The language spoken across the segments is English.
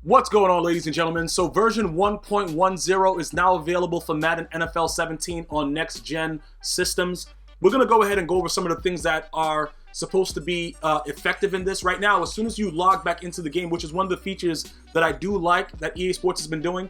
What's going on, ladies and gentlemen? So version 1.10 is now available for Madden NFL 17 on next-gen systems. We're going to go ahead and go over some of the things that are supposed to be effective in this. Right now, as soon as you log back into the game, which is one of the features that I do like that EA Sports has been doing,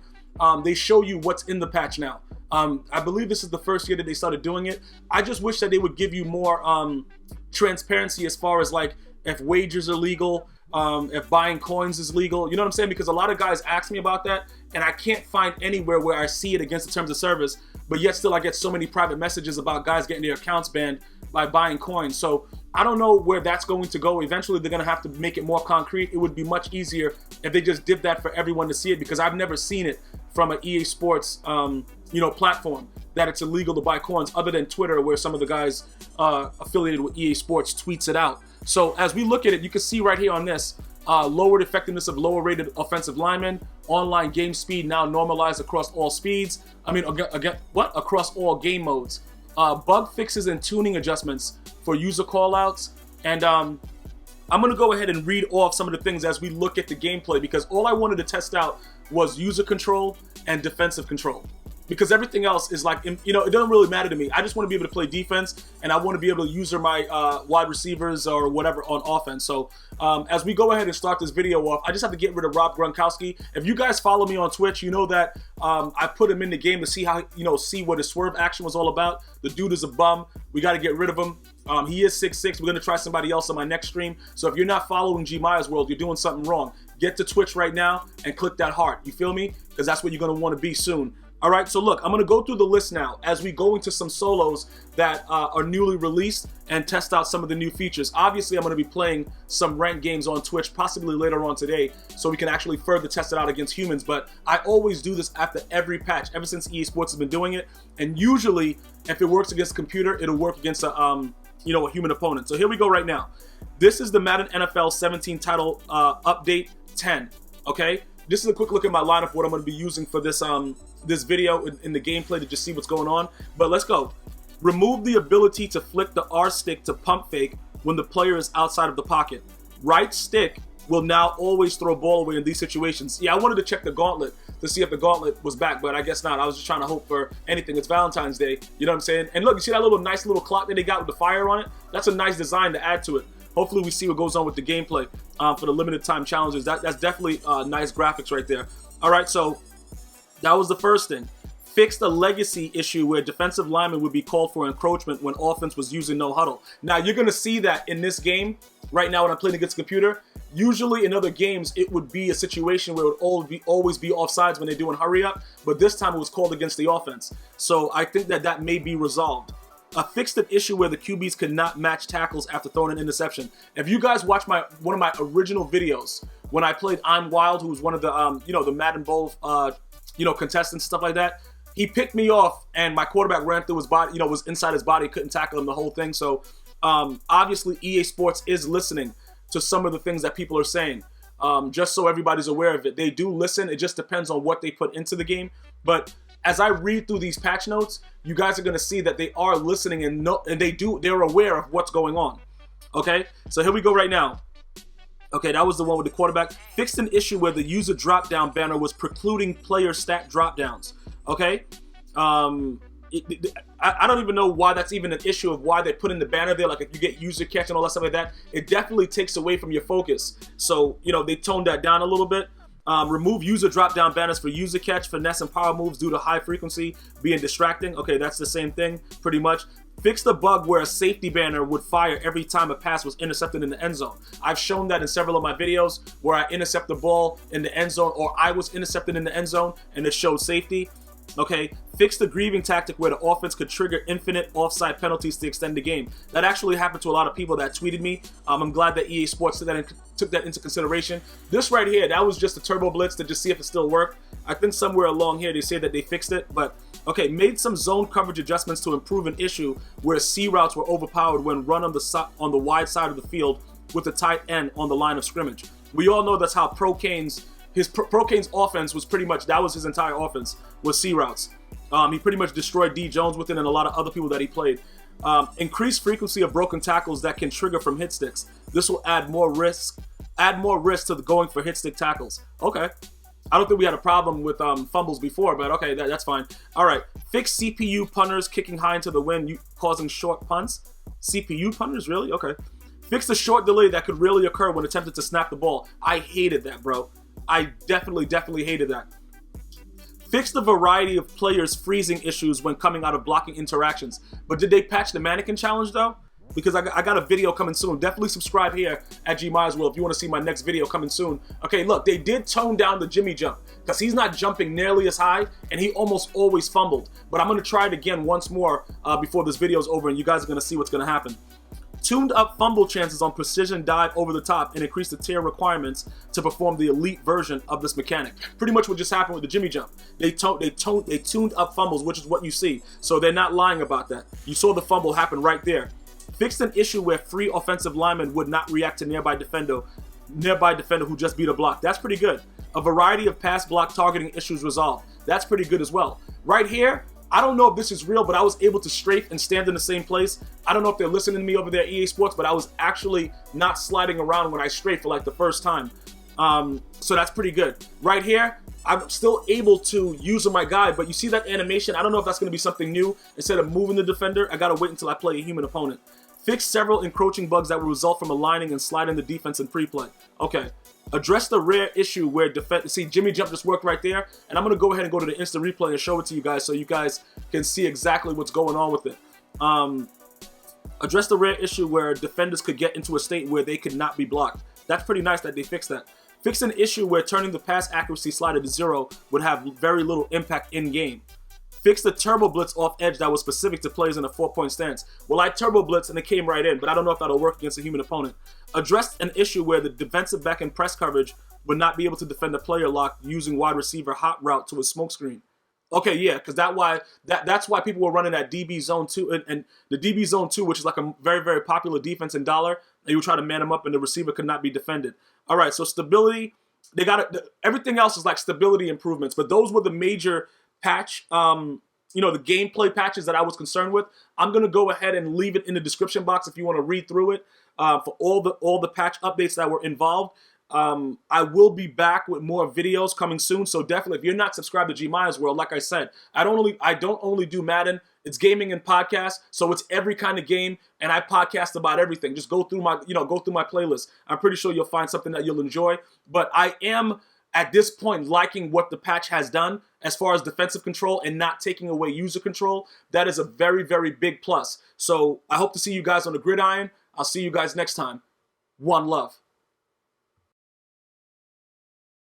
they show you what's in the patch now. I believe this is the first year that they started doing it. I just wish that they would give you more transparency as far as like if wagers are legal, if buying coins is legal, you know what I'm saying? Because a lot of guys ask me about that, and I can't find anywhere where I see it against the terms of service, but yet still I get so many private messages about guys getting their accounts banned by buying coins. So I don't know where that's going to go. Eventually they're going to have to make it more concrete. It would be much easier if they just did that for everyone to see it, because I've never seen it from an EA Sports platform that it's illegal to buy coins, other than Twitter, where some of the guys affiliated with EA Sports tweets it out. So as we look at it, you can see right here on this, lowered effectiveness of lower rated offensive linemen, online game speed now normalized across all speeds. Across all game modes. Bug fixes and tuning adjustments for user callouts. And I'm gonna go ahead and read off some of the things as we look at the gameplay, because all I wanted to test out was user control and defensive control. Because everything else is like, it doesn't really matter to me. I just want to be able to play defense, and I want to be able to use my wide receivers or whatever on offense. So as we go ahead and start this video off, I just have to get rid of Rob Gronkowski. If you guys follow me on Twitch, you know that I put him in the game to see how, see what his Swerve action was all about. The dude is a bum. We got to get rid of him. He is 6'6". We're going to try somebody else on my next stream. So if you're not following GmiasWorld, you're doing something wrong. Get to Twitch right now and click that heart. You feel me? Because that's what you're going to want to be soon. All right, so look, I'm going to go through the list now as we go into some solos that are newly released and test out some of the new features. Obviously, I'm going to be playing some ranked games on Twitch, possibly later on today, so we can actually further test it out against humans. But I always do this after every patch, ever since EA Sports has been doing it. And usually, if it works against a computer, it'll work against a human opponent. So here we go right now. This is the Madden NFL 17 title update 10, okay? This is a quick look at my lineup, what I'm going to be using for this this video in the gameplay to just see what's going on. But let's go. Remove the ability to flick the R stick to pump fake when the player is outside of the pocket. Right stick will now always throw ball away in these situations. Yeah, I wanted to check the gauntlet to see if the gauntlet was back, but I guess not. I was just trying to hope for anything. It's Valentine's Day, you know what I'm saying? And look, you see that nice little clock that they got with the fire on it? That's a nice design to add to it. Hopefully we see what goes on with the gameplay for the limited time challenges. That's definitely nice graphics right there. All right, so that was the first thing. Fix the legacy issue where defensive linemen would be called for encroachment when offense was using no huddle. Now, you're going to see that in this game right now when I'm playing against the computer. Usually in other games, it would be a situation where it would always be offsides when they're doing hurry up, but this time it was called against the offense. So I think that may be resolved. Fixed an issue where the QBs could not match tackles after throwing an interception. If you guys watch one of my original videos when I played I'm Wild, who was one of the the Madden Bowl contestants, stuff like that, he picked me off and my quarterback ran through his body, was inside his body, couldn't tackle him, the whole thing. So obviously EA Sports is listening to some of the things that people are saying. Just so everybody's aware of it, they do listen. It just depends on what they put into the game. But as I read through these patch notes, you guys are going to see that they are listening and they're aware of what's going on. Okay, so here we go right now. Okay, that was the one with the quarterback. Fixed an issue where the user drop-down banner was precluding player stat drop-downs. Okay, I don't even know why that's even an issue of why they put in the banner there. Like if you get user catch and all that stuff like that, it definitely takes away from your focus. So, they toned that down a little bit. Remove user drop-down banners for user catch, finesse, and power moves due to high frequency being distracting. Okay, that's the same thing, pretty much. Fix the bug where a safety banner would fire every time a pass was intercepted in the end zone. I've shown that in several of my videos where I intercept the ball in the end zone, or I was intercepted in the end zone and it showed safety. Okay, fix the grieving tactic where the offense could trigger infinite offside penalties to extend the game. That actually happened to a lot of people that tweeted me. I'm glad that EA Sports took that into consideration. This right here, that was just a turbo blitz to just see if it still worked. I think somewhere along here they say that they fixed it, but okay, made some zone coverage adjustments to improve an issue where C routes were overpowered when run on the wide side of the field with the tight end on the line of scrimmage. We all know that's how Pro Kane's offense was pretty much, that was his entire offense, was C routes. He pretty much destroyed D Jones with it and a lot of other people that he played. Increased frequency of broken tackles that can trigger from hit sticks. This will add more risk Add more risk to the going for hit stick tackles. Okay. I don't think we had a problem with fumbles before, but okay, that's fine. All right. Fix CPU punters kicking high into the wind, causing short punts. CPU punters, really? Okay. Fix the short delay that could really occur when attempted to snap the ball. I hated that, bro. I definitely hated that. Fix the variety of players freezing issues when coming out of blocking interactions. But did they patch the mannequin challenge, though? Because I got a video coming soon. Definitely subscribe here at GmiasWorld if you want to see my next video coming soon. Okay, look, they did tone down the Jimmy jump because he's not jumping nearly as high, and he almost always fumbled. But I'm going to try it again once more before this video is over, and you guys are going to see what's going to happen. Tuned up fumble chances on precision dive over the top and increase the tier requirements to perform the elite version of this mechanic. Pretty much what just happened with the Jimmy jump. They tuned up fumbles, which is what you see. So they're not lying about that. You saw the fumble happen right there. Fixed an issue where free offensive linemen would not react to nearby defender who just beat a block. That's pretty good. A variety of pass block targeting issues resolved. That's pretty good as well. Right here, I don't know if this is real, but I was able to strafe and stand in the same place. I don't know if they're listening to me over there at EA Sports, but I was actually not sliding around when I strafed for like the first time. So that's pretty good. Right here, I'm still able to use my guy, but you see that animation? I don't know if that's going to be something new. Instead of moving the defender, I got to wait until I play a human opponent. Fix several encroaching bugs that will result from aligning and sliding the defense in pre-play. Okay. Address the rare issue where defense... See, Jimmy jump just worked right there. And I'm going to go ahead and go to the instant replay and show it to you guys so you guys can see exactly what's going on with it. Address the rare issue where defenders could get into a state where they could not be blocked. That's pretty nice that they fixed that. Fix an issue where turning the pass accuracy slider to 0 would have very little impact in-game. Fix the turbo blitz off edge that was specific to players in a 4-point stance. Well, I turbo blitz and it came right in, but I don't know if that'll work against a human opponent. Addressed an issue where the defensive back in press coverage would not be able to defend a player lock using wide receiver hot route to a smoke screen. Okay, yeah, because that's why people were running that DB zone 2 and the DB zone 2, which is like a very popular defense in dollar, and you would try to man them up and the receiver could not be defended. All right, so stability, they got it. Everything else is like stability improvements, but those were the major patch, the gameplay patches that I was concerned with. I'm gonna go ahead and leave it in the description box if you want to read through it for all the patch updates that were involved. I will be back with more videos coming soon, so definitely if you're not subscribed to GmiasWorld, like I said, I don't only do Madden. It's gaming and podcasts, so it's every kind of game, and I podcast about everything. Just go through my playlist. I'm pretty sure you'll find something that you'll enjoy. But I am at this point liking what the patch has done as far as defensive control and not taking away user control. That is a very big plus. So I hope to see you guys on the gridiron. I'll see you guys next time. One love.